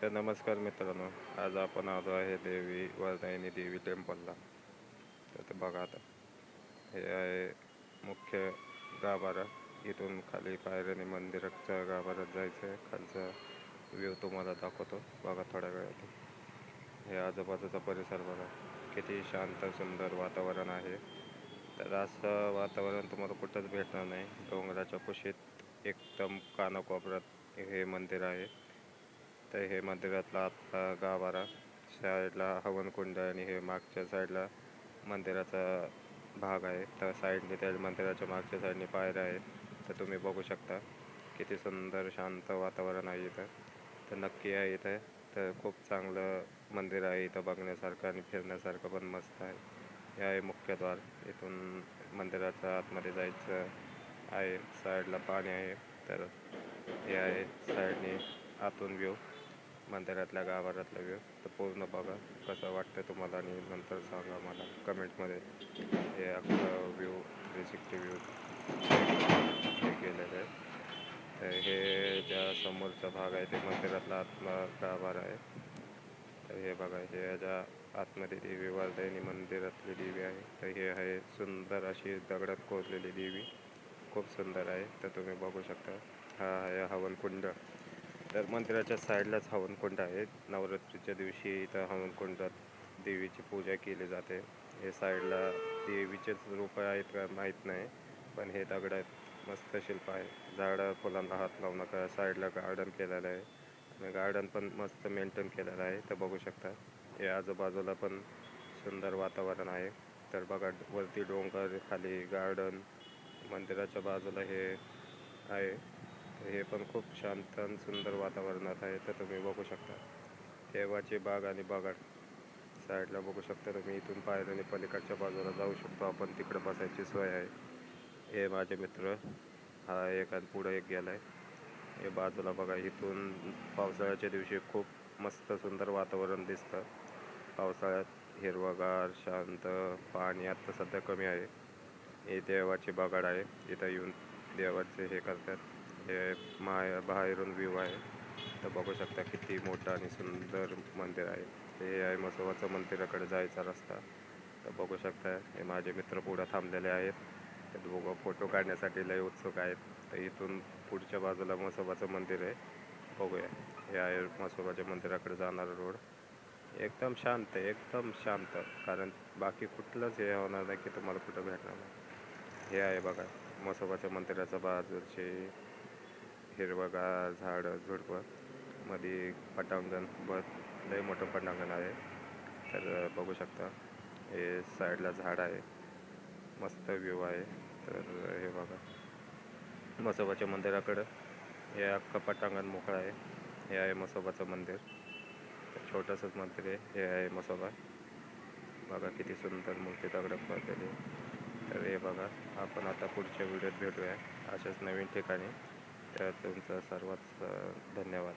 तर नमस्कार मित्रांनो, आज आपण आलो आहे देवी वरदायिनी देवी टेम्पलला. तर ते बघा आता, हे आहे मुख्य गाभारा. इथून खाली पायऱ्याने मंदिराच्या गाभाऱ्यात जायचं आहे. खालचा व्ह्यू तुम्हाला दाखवतो बघा थोड्या वेळात. हे आजूबाजूचा परिसर बघा, किती शांत सुंदर वातावरण आहे. तर असं वातावरण तुम्हाला कुठंच भेटणार नाही. डोंगराच्या कुशीत एकदम कानाकोपऱ्यात हे मंदिर आहे. तर हे मंदिरातला आतला गाभारा, साईडला हवनकुंड आणि हे मागच्या साईडला मंदिराचा भाग आहे. तर साईडने त्या मंदिराच्या मागच्या साईडने पायऱ्या आहेत. तर तुम्ही बघू शकता किती सुंदर शांत वातावरण आहे इथं. तर नक्की आहे इथं. तर खूप चांगलं मंदिर आहे इथं, बघण्यासारखं आणि फिरण्यासारखं पण मस्त आहे. हे आहे मुख्यद्वार. इथून मंदिराच्या आतमध्ये जायचं आहे. साईडला पाणी आहे. तर हे आहे साईडने आतून व्ह्यू, मंदिरातल्या गाभाऱ्यातला व्ह्यू. तर पूर्ण बघा कसं वाटतं तुम्हाला आणि नंतर सांगा मला कमेंटमध्ये. हे अख्खं व्ह्यू 360 व्ह्यू हे केलेलं आहे. तर हे ज्या समोरचा भाग आहे ते मंदिरातला आतला गाभारा आहे. तर हे बघा, हे ज्या आतमध्ये देवी वरदायिनी मंदिरातली देवी आहे. तर हे आहे सुंदर अशी दगडात कोरलेली देवी, खूप सुंदर आहे. तर तुम्ही बघू शकता. हा आहे हवनकुंड. तर मंदिराच्या साईडलाच हवनकुंड आहे. नवरात्रीच्या दिवशी इथं हवनकुंडात देवीची पूजा केली जाते. हे साईडला देवीचेच रूप आहेत का माहीत नाही, पण हे दगडात मस्त शिल्प आहे. झाडं फुलांना हात लावू नका. साईडला गार्डन केलेलं आहे आणि गार्डन पण मस्त मेंटेन केलेलं आहे. तर बघू शकता, हे आजूबाजूला पण सुंदर वातावरण आहे. तर बघा, वरती डोंगर, खाली गार्डन, मंदिराच्या बाजूला हे आहे. हे पण खूप शांत आणि सुंदर वातावरणात आहे. तर तुम्ही बघू शकता देवाची बाग आणि बघा साईडला बघू शकता तुम्ही. इथून पायऱ्याने पलीकडच्या बाजूला जाऊ शकतो आपण, तिकडे बसायची सोय आहे. हे माझे मित्र, हा एक आणि पुढं एक गेला आहे. हे बाजूला बघा, इथून पावसाळ्याच्या दिवशी खूप मस्त सुंदर वातावरण दिसतं. पावसाळ्यात हिरवगार शांत, पाणी आत्ता सध्या कमी आहे. हे देवाची बगाड आहे. इथं येऊन देवाचे हे करतात. हे बाहेरून व्ह्यू आहे. तर बघू शकता किती मोठं आणि सुंदर मंदिर आहे. हे आहे म्हसोबाचं मंदिराकडे जायचा रस्ता. तर बघू शकता, हे माझे मित्र पुढं थांबलेले आहेत. ते दोघं फोटो काढण्यासाठी लय उत्सुक आहेत. तर इथून पुढच्या बाजूला म्हसोबाचं मंदिर आहे. बघूया, हे आहे म्हसोबाच्या मंदिराकडे जाणारा रोड. एकदम शांत, एकदम शांत. कारण बाकी कुठलंच हे होणार नाही की तुम्हाला कुठं भेटणार नाही. हे आहे बघा, म्हसोबाच्या मंदिराच्या बाजूचे हिरवगार झाडं झुडपं, मध्ये पटांगण, लय मोठं पटांगण आहे. तर बघू शकता, हे साईडला झाड आहे, मस्त व्ह्यू आहे. तर हे बघा, म्हसोबाच्या मंदिराकडं हे अख्खं पटांगण मोकळं आहे. हे आहे म्हसोबाचं मंदिर. छोटंसंच मंदिर आहे. हे आहे म्हसोबा. बघा किती सुंदर मूर्ती दगडात कोरलेली. तर हे बघा, आपण आता पुढच्या व्हिडिओत भेटूया अशाच नवीन ठिकाणी. तर तुमचं सर्वच धन्यवाद.